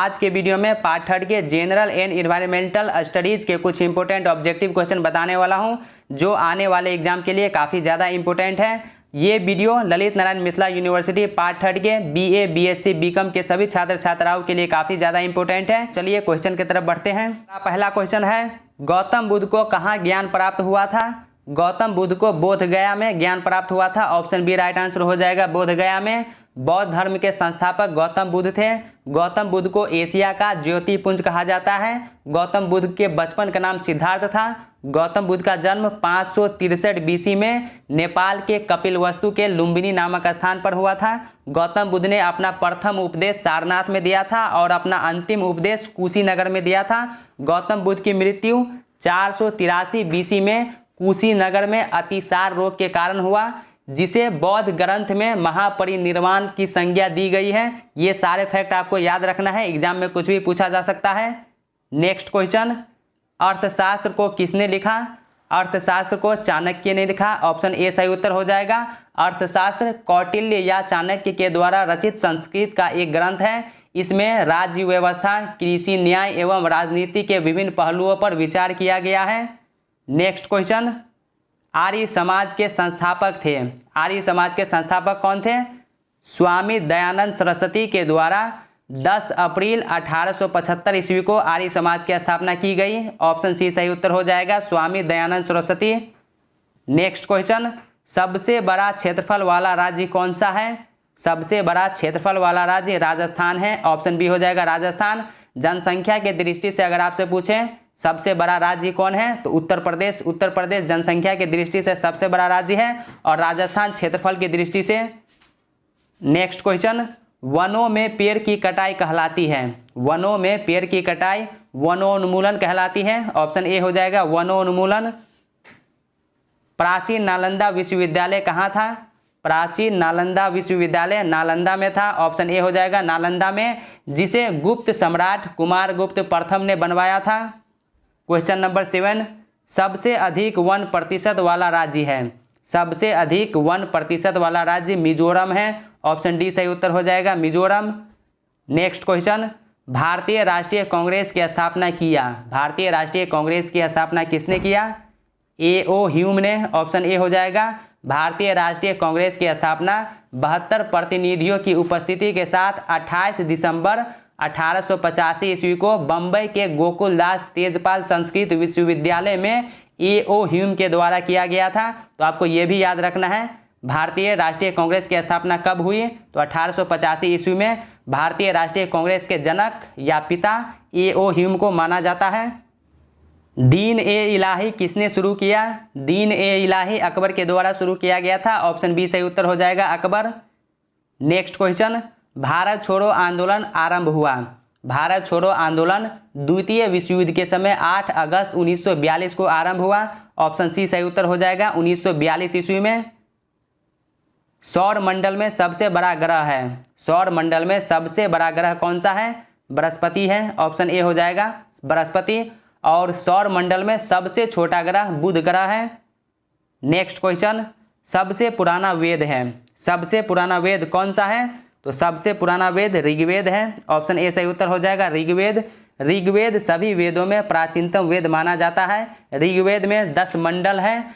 आज के वीडियो में पार्ट 3 के जनरल एंड इन्वायरमेंटल स्टडीज़ के कुछ इंपॉर्टेंट ऑब्जेक्टिव क्वेश्चन बताने वाला हूं, जो आने वाले एग्जाम के लिए काफ़ी ज़्यादा इंपॉर्टेंट है। ये video Lalit Narayan Mithila university part 3 के BA BSc BCom के सभी छात्र छात्राओं के लिए काफ़ी ज़्यादा इंपॉर्टेंट है। चलिए क्वेश्चन की तरफ बढ़ते हैं। पहला क्वेश्चन है, गौतम बुद्ध को कहाँ ज्ञान प्राप्त हुआ था? गौतम बुद्ध को बोध गया में ज्ञान प्राप्त हुआ था। ऑप्शन बी राइट आंसर हो जाएगा, बोध गया में। बौद्ध धर्म के संस्थापक गौतम बुद्ध थे। गौतम बुद्ध को एशिया का ज्योतिपुंज कहा जाता है। गौतम बुद्ध के बचपन का नाम सिद्धार्थ था। गौतम बुद्ध का जन्म 563 BC में नेपाल के कपिलवस्तु के लुम्बिनी नामक स्थान पर हुआ था। गौतम बुद्ध ने अपना प्रथम उपदेश सारनाथ में दिया था और अपना अंतिम उपदेश कुशीनगर में दिया था। गौतम बुद्ध की मृत्यु 483 BC में कुशीनगर में अतिसार रोग के कारण हुआ, जिसे बौद्ध ग्रंथ में महापरिनिर्वाण की संज्ञा दी गई है। ये सारे फैक्ट आपको याद रखना है, एग्जाम में कुछ भी पूछा जा सकता है। नेक्स्ट क्वेश्चन, अर्थशास्त्र को किसने लिखा? अर्थशास्त्र को चाणक्य ने लिखा। ऑप्शन ए सही उत्तर हो जाएगा। अर्थशास्त्र कौटिल्य या चाणक्य के द्वारा रचित संस्कृत का एक ग्रंथ है। इसमें राज्य व्यवस्था, कृषि, न्याय एवं राजनीति के विभिन्न पहलुओं पर विचार किया गया है। नेक्स्ट क्वेश्चन, आर्य समाज के संस्थापक थे। आर्य समाज के संस्थापक कौन थे? स्वामी दयानंद सरस्वती के द्वारा 10 अप्रैल 1875 ईस्वी को आर्य समाज की स्थापना की गई। ऑप्शन सी सही उत्तर हो जाएगा, स्वामी दयानंद सरस्वती। नेक्स्ट क्वेश्चन, सबसे बड़ा क्षेत्रफल वाला राज्य कौन सा है? सबसे बड़ा क्षेत्रफल वाला राज्य राजस्थान है। ऑप्शन बी हो जाएगा, राजस्थान। जनसंख्या के दृष्टि से अगर आपसे पूछें सबसे बड़ा राज्य कौन है, तो उत्तर प्रदेश। उत्तर प्रदेश जनसंख्या की दृष्टि से सबसे बड़ा राज्य है और राजस्थान क्षेत्रफल की दृष्टि से। नेक्स्ट क्वेश्चन, वनों में पेड़ की कटाई कहलाती है। वनों में पेड़ की कटाई वनोन्मूलन कहलाती है। ऑप्शन ए हो जाएगा, वनोन्मूलन। प्राचीन नालंदा विश्वविद्यालय कहाँ था? प्राचीन नालंदा विश्वविद्यालय नालंदा में था। ऑप्शन ए हो जाएगा, नालंदा में, जिसे गुप्त सम्राट कुमारगुप्त प्रथम ने बनवाया था। क्वेश्चन नंबर 7, सबसे अधिक 1% वाला राज्य है। सबसे अधिक 1% वाला राज्य मिजोरम है। ऑप्शन डी सही उत्तर हो जाएगा, मिजोरम। नेक्स्ट क्वेश्चन, भारतीय राष्ट्रीय कांग्रेस की स्थापना किया। भारतीय राष्ट्रीय कांग्रेस की स्थापना किसने किया? A.O. ह्यूम ने। ऑप्शन ए हो जाएगा। भारतीय राष्ट्रीय कांग्रेस की स्थापना 72 प्रतिनिधियों की उपस्थिति के साथ 28 दिसंबर 1885 ईस्वी को बम्बई के गोकुलदास तेजपाल संस्कृत विश्वविद्यालय में A.O. ह्यूम के द्वारा किया गया था। तो आपको ये भी याद रखना है, भारतीय राष्ट्रीय कांग्रेस की स्थापना कब हुई? तो 1885 ईस्वी में। भारतीय राष्ट्रीय कांग्रेस के जनक या पिता A.O. ह्यूम को माना जाता है। दीन ए इलाही किसने शुरू किया? दीन ए इलाही अकबर के द्वारा शुरू किया गया था। ऑप्शन बी सही उत्तर हो जाएगा, अकबर। नेक्स्ट क्वेश्चन, भारत छोड़ो आंदोलन आरंभ हुआ। भारत छोड़ो आंदोलन द्वितीय विश्व युद्ध के समय 8 अगस्त 1942 को आरंभ हुआ। ऑप्शन सी सही उत्तर हो जाएगा, 1942 ईस्वी में। सौर मंडल में सबसे बड़ा ग्रह है। सौर मंडल में सबसे बड़ा ग्रह कौन सा है? बृहस्पति है। ऑप्शन ए हो जाएगा, बृहस्पति। और सौर मंडल में सबसे छोटा ग्रह बुध ग्रह है। नेक्स्ट क्वेश्चन, सबसे पुराना वेद है। सबसे पुराना वेद कौन सा है? तो सबसे पुराना वेद ऋग्वेद है। ऑप्शन ए सही उत्तर हो जाएगा, ऋग्वेद। ऋग्वेद सभी वेदों में प्राचीनतम वेद माना जाता है। ऋग्वेद में 10 मंडल हैं।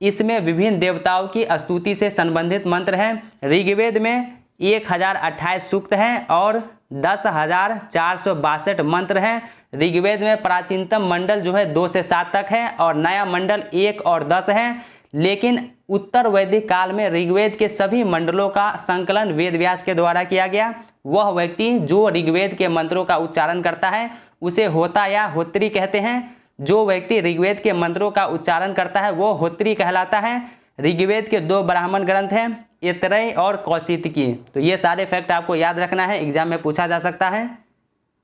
इसमें विभिन्न देवताओं की स्तुति से संबंधित मंत्र हैं। ऋग्वेद में 1028 सूक्त हैं और 10,462 मंत्र हैं। ऋग्वेद में प्राचीनतम मंडल जो है 2 से 7 तक है और नया मंडल 1 और 10 है। लेकिन उत्तर वैदिक काल में ऋग्वेद के सभी मंडलों का संकलन वेद व्यास के द्वारा किया गया। वह व्यक्ति जो ऋग्वेद के मंत्रों का उच्चारण करता है उसे होता या होत्री कहते हैं। जो व्यक्ति ऋग्वेद के मंत्रों का उच्चारण करता है वो होत्री कहलाता है। ऋग्वेद के 2 ब्राह्मण ग्रंथ हैं, ऐतरेय और कौशितकी। तो ये सारे फैक्ट आपको याद रखना है, एग्जाम में पूछा जा सकता है।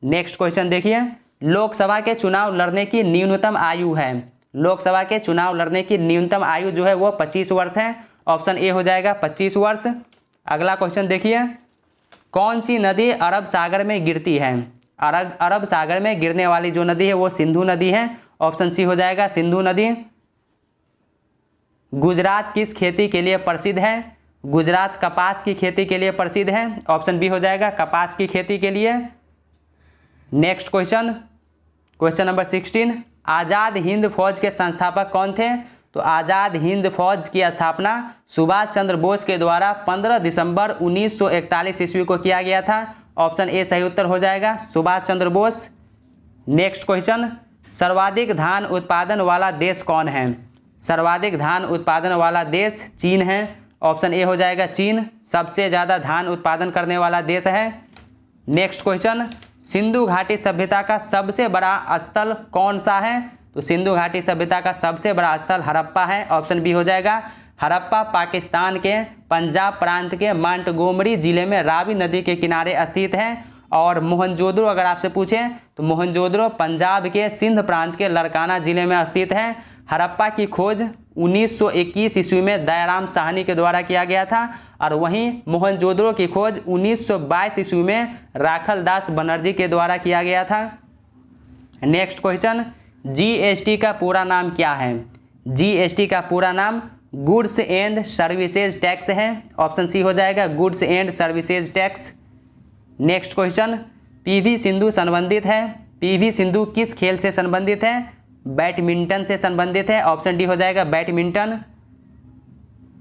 नेक्स्ट क्वेश्चन देखिए, लोकसभा के चुनाव लड़ने की न्यूनतम आयु है। लोकसभा के चुनाव लड़ने की न्यूनतम आयु जो है वो 25 वर्ष है। ऑप्शन ए हो जाएगा, 25 वर्ष। अगला क्वेश्चन देखिए, कौन सी नदी अरब सागर में गिरती है? अरब सागर में गिरने वाली जो नदी है वो सिंधु नदी है। ऑप्शन सी हो जाएगा, सिंधु नदी। गुजरात किस खेती के लिए प्रसिद्ध है? गुजरात कपास की खेती के लिए प्रसिद्ध है। ऑप्शन बी हो जाएगा, कपास की खेती के लिए। Next question number 16, Azad Hind फौज के संस्थापक कौन थे? तो आज़ाद हिंद फौज की स्थापना सुभाष चंद्र बोस के द्वारा 15 दिसंबर 1941 ईस्वी को किया गया था। ऑप्शन ए सही उत्तर हो जाएगा, सुभाष चंद्र बोस। नेक्स्ट क्वेश्चन, सर्वाधिक धान उत्पादन वाला देश कौन है? सर्वाधिक धान उत्पादन वाला देश चीन है। ऑप्शन ए हो जाएगा चीन, सबसे ज़्यादा धान उत्पादन करने वाला देश है। नेक्स्ट क्वेश्चन, सिंधु घाटी सभ्यता का सबसे बड़ा स्थल कौन सा है? तो सिंधु घाटी सभ्यता का सबसे बड़ा स्थल हड़प्पा है। ऑप्शन बी हो जाएगा, हड़प्पा पाकिस्तान के पंजाब प्रांत के मोंटगोमरी जिले में रावी नदी के किनारे स्थित है। और मोहनजोदड़ो अगर आपसे पूछें तो मोहनजोदड़ो पंजाब के सिंध प्रांत के लड़काना जिले में स्थित है। हड़प्पा की खोज 1921 ईस्वी में दयाराम साहनी के द्वारा किया गया था और वहीं मोहनजोदड़ो की खोज 1922 ईस्वी में राखल दास बनर्जी के द्वारा किया गया था। नेक्स्ट क्वेश्चन, जीएसटी का पूरा नाम क्या है? जीएसटी का पूरा नाम गुड्स एंड सर्विसेज टैक्स है। ऑप्शन सी हो जाएगा, goods and services tax. Next question, PV Sindhu संबंधित है। पीवी सिंधु किस खेल से संबंधित है? बैडमिंटन से संबंधित है। ऑप्शन डी हो जाएगा बैडमिंटन।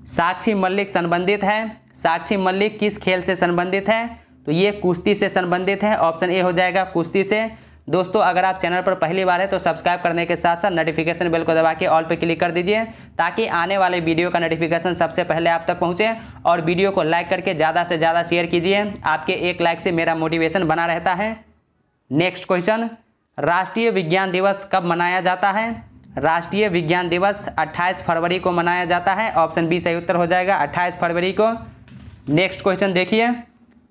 साक्षी मलिक संबंधित है। साक्षी मलिक किस खेल से संबंधित है? तो ये कुश्ती से संबंधित है। ऑप्शन ए हो जाएगा कुश्ती से। दोस्तों अगर आप चैनल पर पहली बार है तो सब्सक्राइब करने के साथ साथ नोटिफिकेशन बेल को दबा के ऑल पे क्लिक कर दीजिए ताकि आने वाले वीडियो का नोटिफिकेशन सबसे पहले आप तक पहुंचे। और वीडियो को लाइक करके ज़्यादा से ज़्यादा शेयर कीजिए, आपके एक लाइक से मेरा मोटिवेशन बना रहता है। नेक्स्ट क्वेश्चन, राष्ट्रीय विज्ञान दिवस कब मनाया जाता है? राष्ट्रीय विज्ञान दिवस 28 फरवरी को मनाया जाता है। ऑप्शन बी सही उत्तर हो जाएगा, 28 फरवरी को। नेक्स्ट क्वेश्चन देखिए,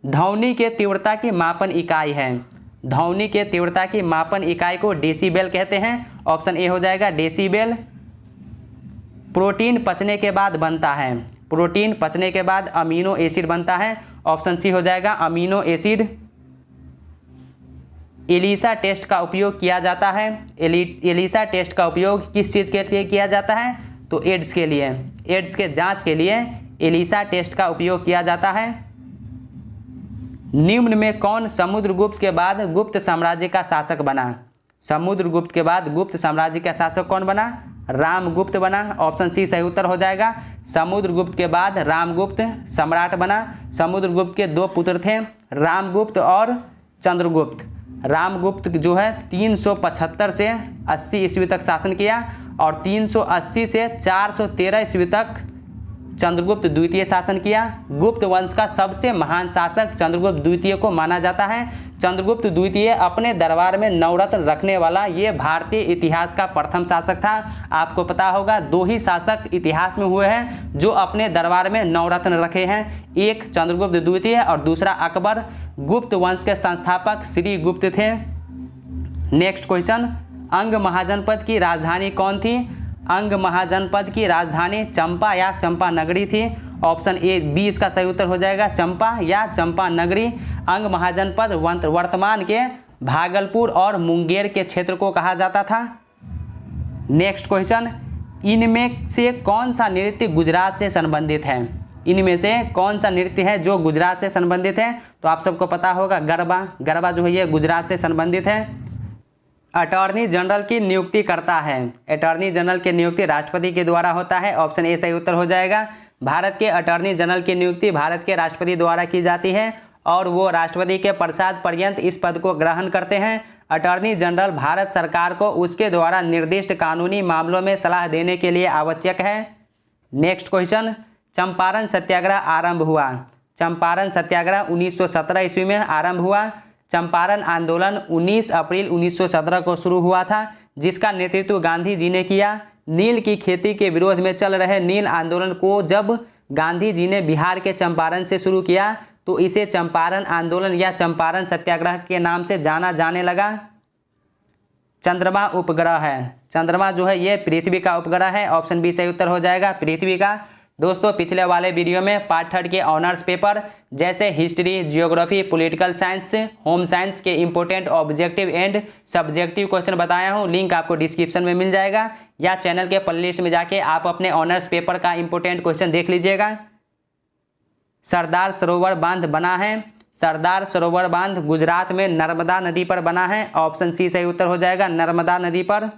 ध्वनि के तीव्रता की मापन इकाई है। ध्वनि के तीव्रता की मापन इकाई को डेसीबेल कहते हैं। ऑप्शन ए हो जाएगा डेसीबेल। प्रोटीन पचने के बाद बनता है। प्रोटीन पचने के बाद अमीनो एसिड बनता है। ऑप्शन सी हो जाएगा अमीनो एसिड। एलिसा टेस्ट का उपयोग किया जाता है। एलिसा टेस्ट का उपयोग किस चीज़ के लिए किया जाता है? तो एड्स के लिए, एड्स के जांच के लिए एलिसा टेस्ट का उपयोग किया जाता है। निम्न में कौन समुद्रगुप्त के बाद गुप्त साम्राज्य का शासक बना? समुद्रगुप्त के बाद गुप्त साम्राज्य का शासक कौन बना? रामगुप्त बना। ऑप्शन सी सही उत्तर हो जाएगा, समुद्रगुप्त के बाद रामगुप्त सम्राट बना। समुद्रगुप्त के दो पुत्र थे, रामगुप्त और चंद्रगुप्त। रामगुप्त जो है 375 से 80 ईस्वी तक शासन किया और 380 से 413 ईस्वी तक चंद्रगुप्त द्वितीय शासन किया। गुप्त वंश का सबसे महान शासक चंद्रगुप्त द्वितीय को माना जाता है। चंद्रगुप्त द्वितीय अपने दरबार में नवरत्न रखने वाला ये भारतीय इतिहास का प्रथम शासक था। आपको पता होगा 2 ही शासक इतिहास में हुए हैं जो अपने दरबार में नवरत्न रखे हैं, एक चंद्रगुप्त द्वितीय और दूसरा अकबर। गुप्त वंश के संस्थापक श्री गुप्त थे। नेक्स्ट क्वेश्चन, अंग महाजनपद की राजधानी कौन थी? अंग महाजनपद की राजधानी चंपा या चंपा नगरी थी। ऑप्शन ए बी इसका सही उत्तर हो जाएगा, चंपा या चंपा नगरी। अंग महाजनपद वर्तमान के भागलपुर और मुंगेर के क्षेत्र को कहा जाता था। नेक्स्ट क्वेश्चन, इनमें से कौन सा नृत्य गुजरात से संबंधित है? इनमें से कौन सा नृत्य है जो गुजरात से संबंधित है? तो आप सबको पता होगा गरबा। गरबा जो है ये गुजरात से संबंधित है। अटॉर्नी जनरल की नियुक्ति करता है। अटॉर्नी जनरल की नियुक्ति राष्ट्रपति के द्वारा होता है। ऑप्शन ए सही उत्तर हो जाएगा। भारत के अटॉर्नी जनरल की नियुक्ति भारत के राष्ट्रपति द्वारा की जाती है और वो राष्ट्रपति के प्रसाद पर्यंत इस पद को ग्रहण करते हैं। अटॉर्नी जनरल भारत सरकार को उसके द्वारा निर्दिष्ट कानूनी मामलों में सलाह देने के लिए आवश्यक है। नेक्स्ट क्वेश्चन, चंपारण सत्याग्रह आरंभ हुआ। चंपारण सत्याग्रह 1917 ईस्वी में आरंभ हुआ। चंपारण आंदोलन 19 अप्रैल 1917 को शुरू हुआ था जिसका नेतृत्व गांधी जी ने किया। नील की खेती के विरोध में चल रहे नील आंदोलन को जब गांधी जी ने बिहार के चंपारण से शुरू किया तो इसे चंपारण आंदोलन या चंपारण सत्याग्रह के नाम से जाना जाने लगा। चंद्रमा उपग्रह है। चंद्रमा जो है ये पृथ्वी का उपग्रह है। ऑप्शन बी सही उत्तर हो जाएगा, पृथ्वी का। दोस्तों पिछले वाले वीडियो में पार्ट 3 के ऑनर्स पेपर जैसे history, geography, political science, home science के important objective and subjective question बताया हूं। लिंक आपको डिस्क्रिप्शन में मिल जाएगा या चैनल के प्लेलिस्ट में जाके आप अपने ऑनर्स पेपर का इंपॉर्टेंट क्वेश्चन देख लीजिएगा। सरदार सरोवर बांध बना है। सरदार सरोवर बांध गुजरात में नर्मदा नदी पर बना है। ऑप्शन सी सही उत्तर हो जाएगा, नर्मदा नदी पर।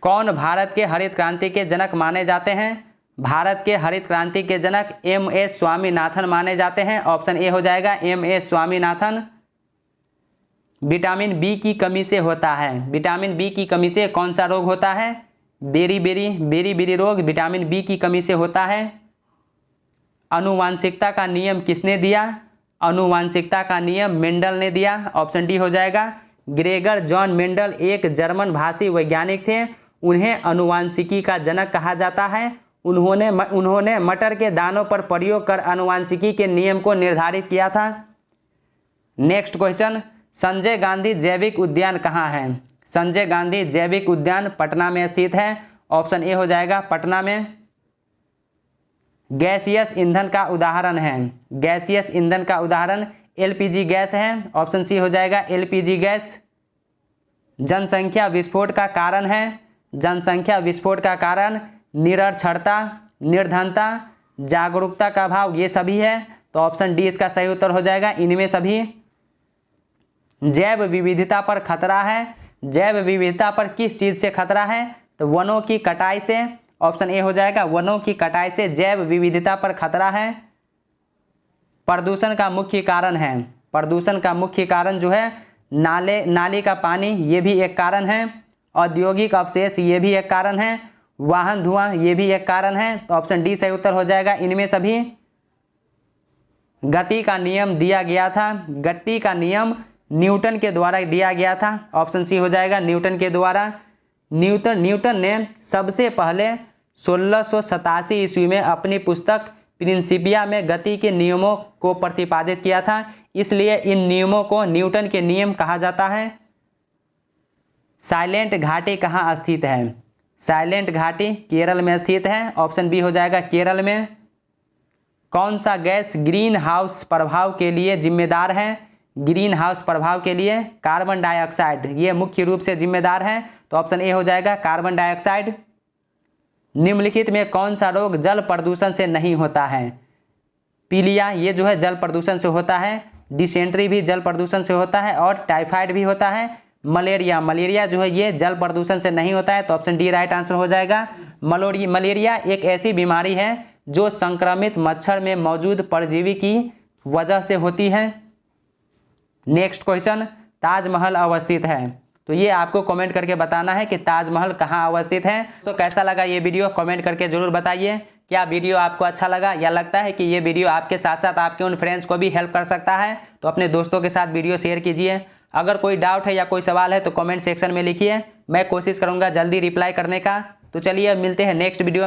कौन भारत के हरित क्रांति के जनक माने जाते हैं? भारत के हरित क्रांति के जनक एम.एस. स्वामीनाथन माने जाते हैं। ऑप्शन ए हो जाएगा, एम.एस. स्वामीनाथन। विटामिन बी की कमी से होता है, विटामिन बी की कमी से कौन सा रोग होता है? बेरी रोग विटामिन बी की कमी से होता है। आनुवांशिकता का नियम किसने दिया? आनुवांशिकता का नियम मेंडल ने दिया। ऑप्शन डी हो जाएगा। ग्रेगर जॉन मेंडल एक जर्मन भाषी वैज्ञानिक थे। उन्हें आनुवांशिकी का जनक कहा जाता है। उन्होंने मटर के दानों पर प्रयोग कर आनुवांशिकी के नियम को निर्धारित किया था। नेक्स्ट क्वेश्चन, संजय गांधी जैविक उद्यान कहाँ है? संजय गांधी जैविक उद्यान पटना में स्थित है। ऑप्शन ए हो जाएगा, पटना में। गैसियस ईंधन का उदाहरण है, गैसियस ईंधन का उदाहरण एलपीजी गैस है। ऑप्शन सी हो जाएगा, एलपीजी गैस। जनसंख्या विस्फोट का कारण है, जनसंख्या विस्फोट का कारण निरक्षरता, निर्धनता, जागरूकता का अभाव, ये सभी है। तो ऑप्शन डी इसका सही उत्तर हो जाएगा, इनमें सभी। जैव विविधता पर खतरा है, जैव विविधता पर किस चीज से खतरा है? तो वनों की कटाई से। ऑप्शन ए हो जाएगा, वनों की कटाई से जैव विविधता पर खतरा है। प्रदूषण का मुख्य कारण है, प्रदूषण का मुख्य कारण जो है नाले का पानी, ये भी एक कारण है। औद्योगिक अवशेष, ये भी एक कारण है। वाहन धुआं, ये भी एक कारण है। तो ऑप्शन डी सही उत्तर हो जाएगा, इनमें सभी। गति का नियम दिया गया था, गति का नियम न्यूटन के द्वारा दिया गया था। ऑप्शन सी हो जाएगा, न्यूटन के द्वारा। न्यूटन ने सबसे पहले 1687 ईस्वी में अपनी पुस्तक प्रिंसिपिया में गति के नियमों को प्रतिपादित किया था, इसलिए इन नियमों को न्यूटन के नियम कहा जाता है। साइलेंट घाटी कहाँ स्थित है? साइलेंट घाटी केरल में स्थित है। ऑप्शन बी हो जाएगा, केरल में। कौन सा गैस ग्रीन हाउस प्रभाव के लिए जिम्मेदार है? ग्रीन हाउस प्रभाव के लिए कार्बन डाइऑक्साइड, ये मुख्य रूप से जिम्मेदार है। तो ऑप्शन ए हो जाएगा, कार्बन डाइऑक्साइड। निम्नलिखित में कौन सा रोग जल प्रदूषण से नहीं होता है? पीलिया, ये जो है जल प्रदूषण से होता है। डिसेंट्री भी जल प्रदूषण से होता है और टाइफाइड भी होता है। मलेरिया जो है ये जल प्रदूषण से नहीं होता है। तो ऑप्शन डी राइट आंसर हो जाएगा। मलेरिया एक ऐसी बीमारी है जो संक्रमित मच्छर में मौजूद परजीवी की वजह से होती है। नेक्स्ट क्वेश्चन, ताजमहल अवस्थित है। तो ये आपको कमेंट करके बताना है कि ताजमहल कहाँ अवस्थित है। तो कैसा लगा ये वीडियो कमेंट करके जरूर बताइए। क्या वीडियो आपको अच्छा लगा या लगता है कि ये वीडियो आपके साथ साथ आपके उन फ्रेंड्स को भी हेल्प कर सकता है? तो अपने दोस्तों के साथ वीडियो शेयर कीजिए। अगर कोई डाउट है या कोई सवाल है तो कमेंट सेक्शन में लिखिए, मैं कोशिश करूँगा जल्दी रिप्लाई करने का। तो चलिए अब मिलते हैं नेक्स्ट वीडियो।